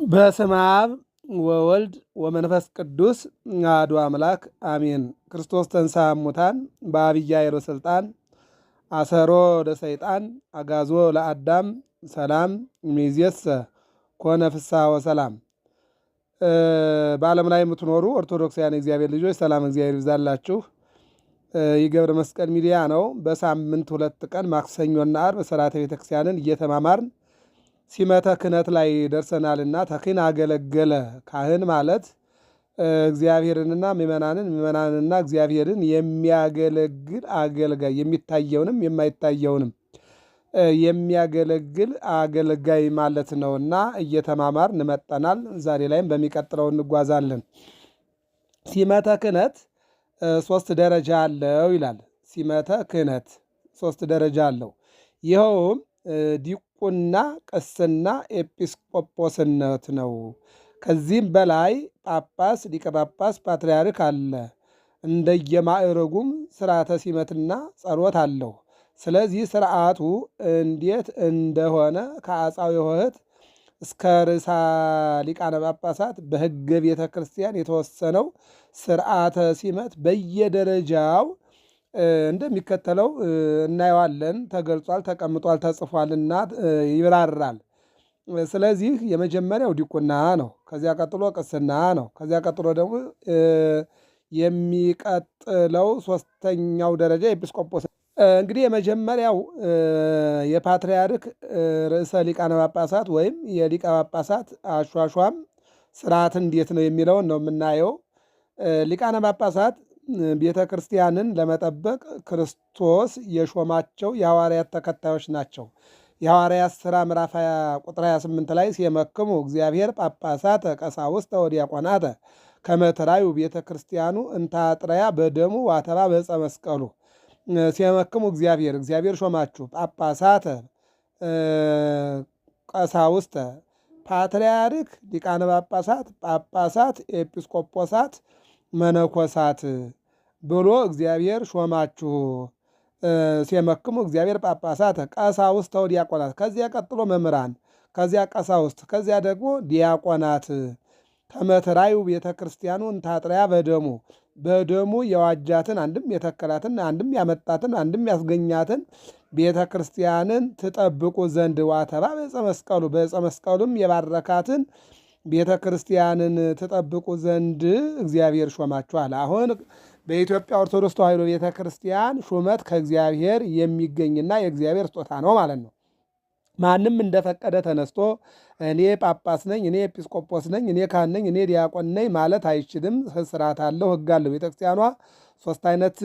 በስመ አብ ወወልድ ወመንፈስ ቅዱስ አሐዱ አምላክ አሜን። ክርስቶስ ተንሥአ እሙታን በዐቢይ ኃይል ወሥልጣን አሰሮ ለሰይጣን አግዓዞ ለአዳም ሰላም እምይእዜሰ ኮነ ፍስሐ ወሰላም። በዓለም ላይ የምትኖሩ ኦርቶዶክሳውያን የእግዚአብሔር ልጆች ሰላም እግዚአብሔር ይብዛላችሁ። የገብረ መስቀል ሚዲያ ነው። በሳምንት 2 ቀን ማክሰኞና ዓርብ ሥርዓተ ቤተክርስቲያንን እየተማማርን ሲመተ ክህነት ላይ ደርሰናልና ተክህን አገለገለ። ካህን ማለት እግዚአብሔርንና ምእመናንንና እግዚአብሔርን የሚያገለግል አገልጋይ፣ የሚታየውንም የማይታየውንም የሚያገለግል አገልጋይ ማለት ነውና እየተማማር እንመጠናል። ዛሬ ላይም በሚቀጥለው እንጓዛለን። ሲመተ ክህነት 3 ደረጃ አለው ይላል። ሲመተ ክህነት 3 ደረጃ አለው። ይኸውም ዲቁና፣ ቅስና፣ ኤጲስቆጶስነት ነው። ከዚህም በላይ ጳጳስ፣ ሊቀ ጳጳስ፣ ፓትርያርክ አለ። እንደየማዕረጉም ስርዓተ ሲመትና ጸሎት አለው። ስለዚህ ስርዓቱ እንዴት እንደሆነ ከአጻዊ ኆኅት እስከ ርዕሰ ሊቃነ ጳጳሳት በሕገ ቤተ ክርስቲያን የተወሰነው ስርዓተ ሲመት በየደረጃው እንደሚከተለው እናየዋለን። ተገልጿል፣ ተቀምጧል፣ ተጽፏልና ይብራራል። ስለዚህ የመጀመሪያው ዲቁና ነው። ከዚያ ቀጥሎ ቅስና ነው። ከዚያ ቀጥሎ ደግሞ የሚቀጥለው 3ኛው ደረጃ ኤጲስቆጶስ። እንግዲህ የመጀመሪያው የፓትርያርክ ርዕሰ ሊቃነ ጳጳሳት ወይም የሊቀ ጳጳሳት አሿሿም ስርዓት እንዴት ነው የሚለውን ነው የምናየው። ሊቃነ ጳጳሳት ቤተ ክርስቲያንን ለመጠበቅ ክርስቶስ የሾማቸው የሐዋርያት ተከታዮች ናቸው። የሐዋርያት ሥራ ምዕራፍ 20 ቁጥር 28 ላይ ሲመክሙ እግዚአብሔር ጳጳሳተ ቀሳውስተ ወዲያቆናተ ከመ ትራዩ ቤተ ክርስቲያኑ እንታጥረያ በደሙ ዋተባ በዕፀ መስቀሉ። ሲመክሙ እግዚአብሔር ሾማችሁ ጳጳሳተ ቀሳውስተ፣ ፓትርያርክ፣ ሊቃነ ጳጳሳት፣ ኤጲስቆጶሳት፣ መነኮሳት ብሎ እግዚአብሔር ሾማችሁ። ሲመክሙ እግዚአብሔር ጳጳሳት ቀሳውስተ ወዲያቆናት፣ ከዚያ ቀጥሎ መምህራን፣ ከዚያ ቀሳውስት፣ ከዚያ ደግሞ ዲያቆናት። ከመ ትራዩ ቤተ ክርስቲያኑ እንታጥረያ በደሙ የዋጃትን አንድም የተከላትን አንድም ያመጣትን አንድም ያስገኛትን ቤተ ክርስቲያንን ትጠብቁ ዘንድ ዋተባ በዕፀ መስቀሉ፣ በዕፀ መስቀሉም የባረካትን ቤተ ክርስቲያንን ትጠብቁ ዘንድ እግዚአብሔር ሾማችኋል። አሁን በኢትዮጵያ ኦርቶዶክስ ተዋሕዶ ቤተ ክርስቲያን ሹመት ከእግዚአብሔር የሚገኝና የእግዚአብሔር ስጦታ ነው ማለት ነው። ማንም እንደፈቀደ ተነስቶ እኔ ጳጳስ ነኝ፣ እኔ ኤጲስቆጶስ ነኝ፣ እኔ ካህን ነኝ፣ እኔ ዲያቆን ነኝ ማለት አይችልም። ስርዓት አለው፣ ሕግ አለው። ቤተክርስቲያኗ 3 አይነት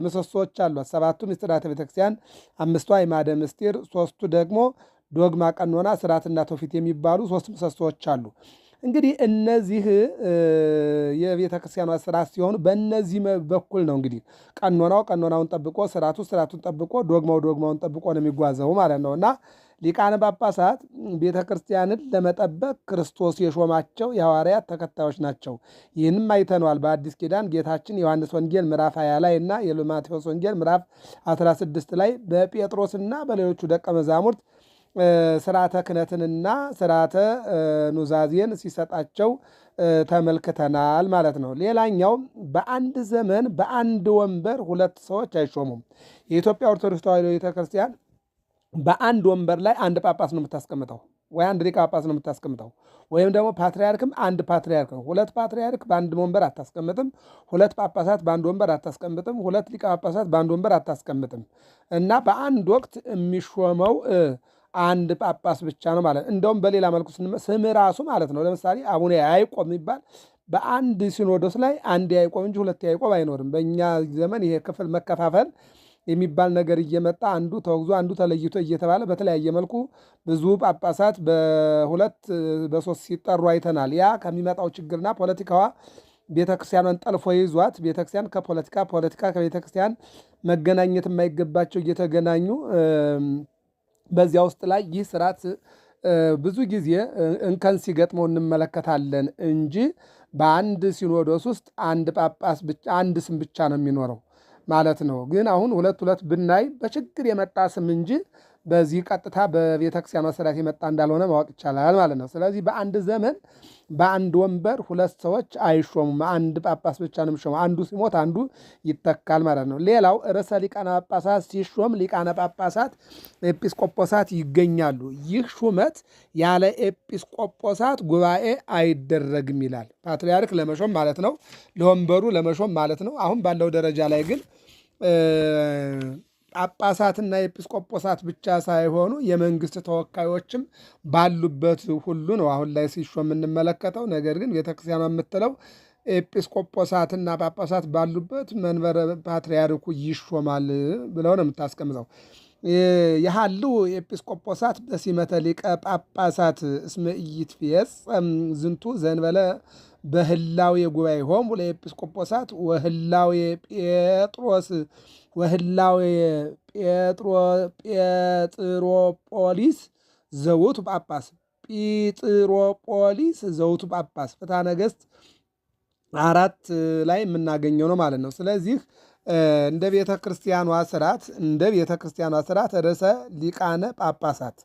ምሰሶች አሏት። 7ቱ ምስጢራተ ቤተክርስቲያን፣ 5ቱ አዕማደ ምስጢር፣ 3ቱ ደግሞ ዶግማ፣ ቀኖና፣ ስርዓትና ትውፊት የሚባሉ 3 ምሰሶዎች አሉ። እንግዲህ እነዚህ የቤተ ክርስቲያኗ ስርዓት ሲሆኑ በእነዚህ በኩል ነው እንግዲህ ቀኖናውን ጠብቆ ስርዓቱን ጠብቆ ዶግማውን ጠብቆ ነው የሚጓዘው ማለት ነው። እና ሊቃነ ጳጳሳት ቤተ ክርስቲያንን ለመጠበቅ ክርስቶስ የሾማቸው የሐዋርያት ተከታዮች ናቸው። ይህንም አይተነዋል በአዲስ ኪዳን ጌታችን ዮሐንስ ወንጌል ምዕራፍ 20 ላይ እና የማቴዎስ ወንጌል ምዕራፍ 16 ላይ በጴጥሮስና በሌሎቹ ደቀ መዛሙርት ስርዓተ ክህነትንና ስርዓተ ኑዛዜን ሲሰጣቸው ተመልክተናል ማለት ነው። ሌላኛው በአንድ ዘመን በአንድ ወንበር 2 ሰዎች አይሾሙም። የኢትዮጵያ ኦርቶዶክስ ተዋሕዶ ቤተክርስቲያን በአንድ ወንበር ላይ አንድ ጳጳስ ነው የምታስቀምጠው፣ ወይ አንድ ሊቀ ጳጳስ ነው የምታስቀምጠው። ወይም ደግሞ ፓትርያርክም አንድ ፓትርያርክ ነው። 2 ፓትርያርክ በአንድ ወንበር አታስቀምጥም። 2 ጳጳሳት በአንድ ወንበር አታስቀምጥም። 2 ሊቀ ጳጳሳት በአንድ ወንበር አታስቀምጥም። እና በአንድ ወቅት የሚሾመው አንድ ጳጳስ ብቻ ነው ማለት። እንደውም በሌላ መልኩ ስም ራሱ ማለት ነው። ለምሳሌ አቡነ ያዕቆብ የሚባል በአንድ ሲኖዶስ ላይ አንድ ያዕቆብ እንጂ 2 ያዕቆብ አይኖርም። በእኛ ዘመን ይሄ ክፍል መከፋፈል የሚባል ነገር እየመጣ አንዱ ተወግዞ አንዱ ተለይቶ እየተባለ በተለያየ መልኩ ብዙ ጳጳሳት በ2 በ3 ሲጠሩ አይተናል። ያ ከሚመጣው ችግርና ፖለቲካዋ ቤተክርስቲያኗን ጠልፎ ይዟት ቤተክርስቲያን ፖለቲካ ከቤተክርስቲያን መገናኘት የማይገባቸው እየተገናኙ በዚያ ውስጥ ላይ ይህ ስርዓት ብዙ ጊዜ እንከን ሲገጥመው እንመለከታለን እንጂ በአንድ ሲኖዶስ ውስጥ አንድ ጳጳስ ብቻ አንድ ስም ብቻ ነው የሚኖረው ማለት ነው። ግን አሁን 2 ብናይ በችግር የመጣ ስም እንጂ በዚህ ቀጥታ በቤተክርስቲያኗ ስርዓት የመጣ እንዳልሆነ ማወቅ ይቻላል ማለት ነው። ስለዚህ በአንድ ዘመን በአንድ ወንበር ሁለት ሰዎች አይሾሙም። አንድ ጳጳስ ብቻ ነው የሚሾመው። አንዱ ሲሞት አንዱ ይተካል ማለት ነው። ሌላው ርዕሰ ሊቃነ ጳጳሳት ሲሾም ሊቃነ ጳጳሳት ኤጲስቆጶሳት ይገኛሉ። ይህ ሹመት ያለ ኤጲስቆጶሳት ጉባኤ አይደረግም ይላል። ፓትርያርክ ለመሾም ማለት ነው፣ ለወንበሩ ለመሾም ማለት ነው። አሁን ባለው ደረጃ ላይ ግን ጳጳሳትና ኤጲስቆጶሳት ብቻ ሳይሆኑ የመንግስት ተወካዮችም ባሉበት ሁሉ ነው አሁን ላይ ሲሾም የምንመለከተው። ነገር ግን ቤተክርስቲያኗ የምትለው ኤጲስቆጶሳትና ጳጳሳት ባሉበት መንበረ ፓትርያርኩ ይሾማል ብለው ነው የምታስቀምጠው። የሃሉ ኤጲስቆጶሳት በሲመተ ሊቀ ጳጳሳት እስመ ኢይትፌጸም ዝንቱ ዘእንበለ በህላዌ ጉባኤሆሙ ለኤጲስቆጶሳት ወህላዌ ጴጥሮስ ወህላዌ ጴጥሮጶሊስ ዘውቱ ጳጳስ ጲጥሮጶሊስ ዘውቱ ጳጳስ ፍትሐ ነገሥት 4 ላይ የምናገኘው ነው ማለት ነው። ስለዚህ እንደ ቤተ ክርስቲያኗ ስርዓት ርዕሰ ሊቃነ ጳጳሳት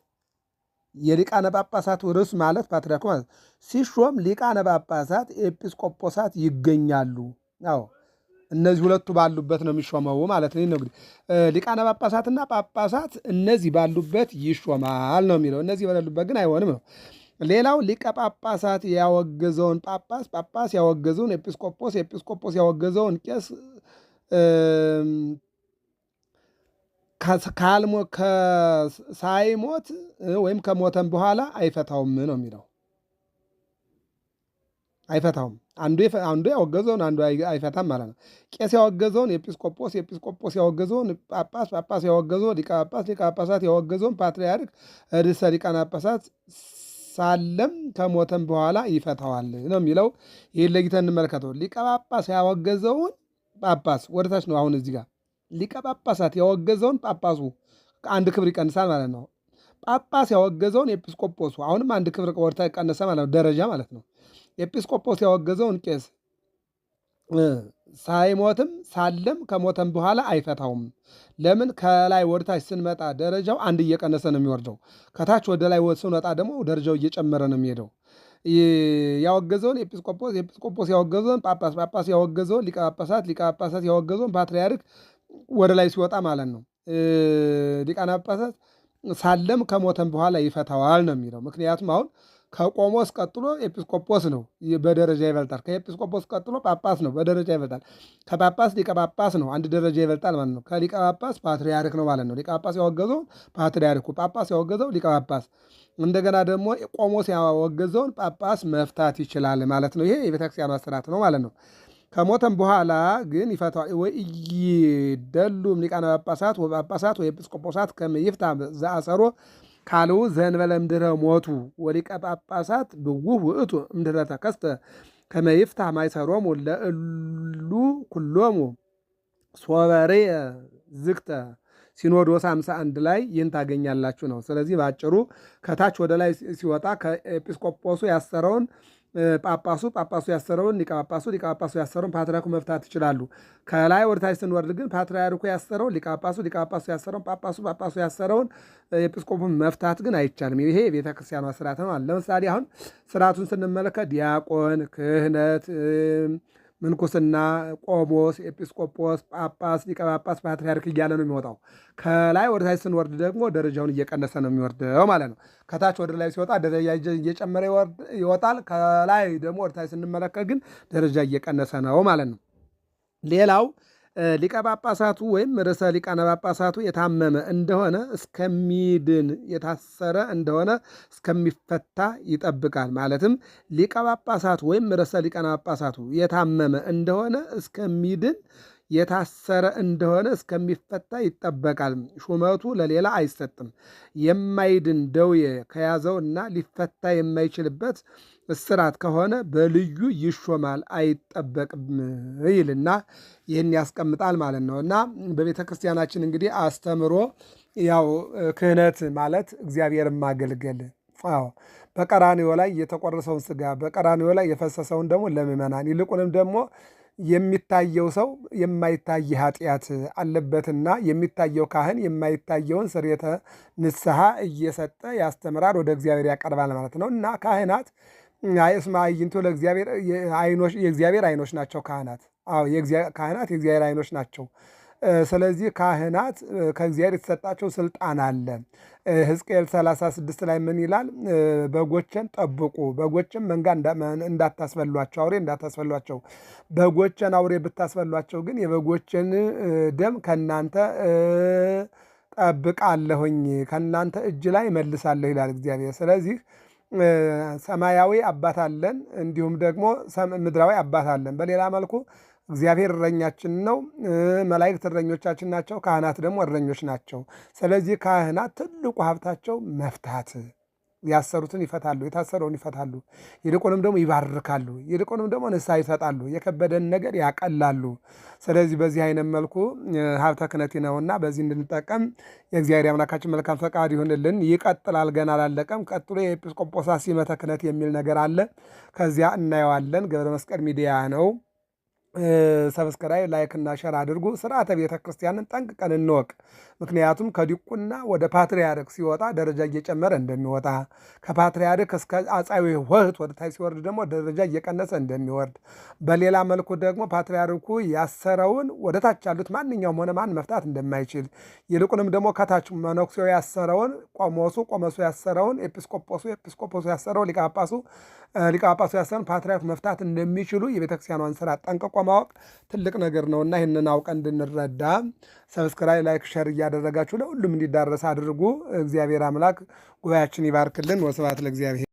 የሊቃነ ጳጳሳቱ ርዕስ ማለት ፓትርያርኩ ማለት ሲሾም ሊቃነ ጳጳሳት ኤጲስቆጶሳት ይገኛሉ። አዎ እነዚህ ሁለቱ ባሉበት ነው የሚሾመው ማለት ነው። እንግዲህ ሊቃነ ጳጳሳትና ጳጳሳት እነዚህ ባሉበት ይሾማል ነው የሚለው። እነዚህ በሌሉበት ግን አይሆንም ነው። ሌላው ሊቀ ጳጳሳት ያወገዘውን ጳጳስ፣ ጳጳስ ያወገዘውን ኤጲስቆጶስ፣ ኤጲስቆጶስ ያወገዘውን ቄስ ሳይሞት ወይም ከሞተም በኋላ አይፈታውም ነው የሚለው። አይፈታውም። አንዱ ያወገዘውን አንዱ አይፈታም ማለት ነው። ቄስ ያወገዘውን ኤጲስቆጶስ፣ ኤጲስቆጶስ ያወገዘውን ጳጳስ፣ ጳጳስ ያወገዘውን ሊቀ ጳጳስ፣ ሊቀ ጳጳሳት ያወገዘውን ፓትርያርክ ርዕሰ ሊቃነ ጳጳሳት ሳለም ከሞተም በኋላ ይፈታዋል ነው የሚለው። ይህን ለይተን እንመለከተው። ሊቀ ጳጳስ ያወገዘውን ጳጳስ ወደታች ነው። አሁን እዚህ ጋር ሊቀ ጳጳሳት ያወገዘውን ጳጳሱ አንድ ክብር ይቀንሳል ማለት ነው። ጳጳስ ያወገዘውን ኤጲስቆጶሱ አሁንም አንድ ክብር ወደታች ቀነሰ ማለት ነው፣ ደረጃ ማለት ነው። ኤጲስቆጶስ ያወገዘውን ቄስ ሳይሞትም ሳለም ከሞተም በኋላ አይፈታውም። ለምን? ከላይ ወደታች ስንመጣ ደረጃው አንድ እየቀነሰ ነው የሚወርደው። ከታች ወደ ላይ ስንወጣ ደግሞ ደረጃው እየጨመረ ነው የሚሄደው። ያወገዘውን ኤጲስቆጶስ፣ ኤጲስቆጶስ ያወገዘውን ጳጳስ፣ ጳጳስ ያወገዘውን ሊቀ ጳጳሳት፣ ሊቀ ጳጳሳት ያወገዘውን ፓትርያርክ ወደ ላይ ሲወጣ ማለት ነው። ሊቃነ ጳጳሳት ሳለም ከሞተም በኋላ ይፈታዋል ነው የሚለው። ምክንያቱም አሁን ከቆሞስ ቀጥሎ ኤጲስቆጶስ ነው፣ በደረጃ ይበልጣል። ከኤጲስቆጶስ ቀጥሎ ጳጳስ ነው፣ በደረጃ ይበልጣል። ከጳጳስ ሊቀ ጳጳስ ነው፣ አንድ ደረጃ ይበልጣል ማለት ነው። ከሊቀ ጳጳስ ፓትርያርክ ነው ማለት ነው። ሊቀ ጳጳስ ያወገዘውን ፓትርያርኩ፣ ጳጳስ ያወገዘው ሊቀ ጳጳስ፣ እንደገና ደግሞ ቆሞስ ያወገዘውን ጳጳስ መፍታት ይችላል ማለት ነው። ይሄ የቤተክርስቲያኗ ስርዓት ነው ማለት ነው። ከሞተም በኋላ ግን ይፈታዋል። ወኢይደሉም ሊቃነ ጳጳሳት ወጳጳሳት ወኤጲስቆጶሳት ከመ ይፍታ ዘአሰሮ ካልኡ ዘእንበለ እምድኅረ ሞቱ ወሊቀ ጳጳሳት ብውህ ውእቱ እምድኅረ ተከስተ ከመ ይፍታሕ ማእሰሮሙ ለእሉ ኩሎሙ ሶበሬየ ዝግተ ሲኖዶስ 51 ላይ ይህን ታገኛላችሁ ነው። ስለዚህ በአጭሩ ከታች ወደ ላይ ሲወጣ ከኤጲስቆጶሱ ያሰረውን ጳጳሱ፣ ጳጳሱ ያሰረውን ሊቀ ጳጳሱ፣ ሊቀ ጳጳሱ ያሰረውን ፓትርያርኩ መፍታት ይችላሉ። ከላይ ወደታች ስንወርድ ግን ፓትርያርኩ ያሰረውን ሊቀ ጳጳሱ፣ ሊቀ ጳጳሱ ያሰረውን ጳጳሱ፣ ጳጳሱ ያሰረውን ኤጲስቆጶስ መፍታት ግን አይቻልም። ይሄ የቤተክርስቲያኗ ስርዓት ነው። ለምሳሌ አሁን ስርዓቱን ስንመለከት ዲያቆን፣ ክህነት፣ ምንኩስና፣ ቆሞስ፣ ኤጲስቆጶስ፣ ጳጳስ፣ ሊቀ ጳጳስ፣ ፓትርያርክ እያለ ነው የሚወጣው። ከላይ ወደ ታች ስንወርድ ደግሞ ደረጃውን እየቀነሰ ነው የሚወርደው ማለት ነው። ከታች ወደ ላይ ሲወጣ ደረጃ እየጨመረ ይወጣል። ከላይ ደግሞ ወደ ታች ስንመለከት ግን ደረጃ እየቀነሰ ነው ማለት ነው። ሌላው ሊቀ ጳጳሳቱ ወይም ርዕሰ ሊቃነ ጳጳሳቱ የታመመ እንደሆነ እስከሚድን፣ የታሰረ እንደሆነ እስከሚፈታ ይጠብቃል። ማለትም ሊቀ ጳጳሳቱ ወይም ርዕሰ ሊቃነ ጳጳሳቱ የታመመ እንደሆነ እስከሚድን፣ የታሰረ እንደሆነ እስከሚፈታ ይጠበቃል። ሹመቱ ለሌላ አይሰጥም። የማይድን ደዌ ከያዘውና ሊፈታ የማይችልበት እስራት ከሆነ በልዩ ይሾማል፣ አይጠበቅም ይልና ይህን ያስቀምጣል ማለት ነው። እና በቤተ ክርስቲያናችን እንግዲህ አስተምሮ ያው ክህነት ማለት እግዚአብሔርን ማገልገል፣ በቀራንዮ ላይ የተቆረሰውን ስጋ በቀራንዮ ላይ የፈሰሰውን ደግሞ ለምእመናን፣ ይልቁንም ደግሞ የሚታየው ሰው የማይታይ ኃጢአት አለበትና የሚታየው ካህን የማይታየውን ስርየተ ንስሐ እየሰጠ ያስተምራል፣ ወደ እግዚአብሔር ያቀርባል ማለት ነው። እና ካህናት እስመ አዕይንቱ ለእግዚአብሔር የእግዚአብሔር ዓይኖች ናቸው ካህናት። አዎ ካህናት የእግዚአብሔር ዓይኖች ናቸው። ስለዚህ ካህናት ከእግዚአብሔር የተሰጣቸው ስልጣን አለ። ሕዝቅኤል 36 ላይ ምን ይላል? በጎችን ጠብቁ፣ በጎችን መንጋ እንዳታስበሏቸው፣ አውሬ እንዳታስበሏቸው። በጎችን አውሬ ብታስበሏቸው ግን የበጎችን ደም ከእናንተ ጠብቃለሁኝ፣ ከእናንተ እጅ ላይ መልሳለሁ ይላል እግዚአብሔር። ስለዚህ ሰማያዊ አባት አለን፣ እንዲሁም ደግሞ ምድራዊ አባት አለን። በሌላ መልኩ እግዚአብሔር እረኛችን ነው። መላእክት እረኞቻችን ናቸው። ካህናት ደግሞ እረኞች ናቸው። ስለዚህ ካህናት ትልቁ ሀብታቸው መፍታት፣ ያሰሩትን ይፈታሉ፣ የታሰረውን ይፈታሉ፣ ይልቁንም ደግሞ ይባርካሉ፣ ይልቁንም ደግሞ ንስሐ ይሰጣሉ፣ የከበደን ነገር ያቀላሉ። ስለዚህ በዚህ አይነት መልኩ ሀብተ ክህነት ነውና በዚህ እንድንጠቀም የእግዚአብሔር አምላካችን መልካም ፈቃድ ይሁንልን። ይቀጥላል፣ ገና አላለቀም። ቀጥሎ የኤጲስቆጶሳት ሲመተ ክህነት የሚል ነገር አለ። ከዚያ እናየዋለን። ገብረ መስቀል ሚዲያ ነው። ሰብስክራይብ፣ ላይክ እና ሸር አድርጉ። ስርዓተ ቤተ ክርስቲያንን ጠንቅቀን እንወቅ። ምክንያቱም ከዲቁና ወደ ፓትርያርክ ሲወጣ ደረጃ እየጨመረ እንደሚወጣ፣ ከፓትርያርክ እስከ አጻዊ ወህት ወደ ታች ሲወርድ ደግሞ ደረጃ እየቀነሰ እንደሚወርድ፣ በሌላ መልኩ ደግሞ ፓትርያርኩ ያሰረውን ወደ ታች ያሉት ማንኛውም ሆነ ማን መፍታት እንደማይችል፣ ይልቁንም ደግሞ ከታች መነኩሴው ያሰረውን ቆሞሱ ያሰረውን ኤጲስቆጶሱ ያሰረው ሊቀ ጳጳሱ ያሰረውን ፓትርያርክ መፍታት እንደሚችሉ የቤተክርስቲያኗን ስራ ጠንቅቆ ማወቅ ትልቅ ነገር ነውና ይህንን አውቀን እንድንረዳ ሰብስክራይብ፣ ላይክ፣ ሸር እያደረጋችሁ ለሁሉም እንዲዳረስ አድርጉ። እግዚአብሔር አምላክ ጉባኤያችን ይባርክልን። ወስብሐት ለእግዚአብሔር።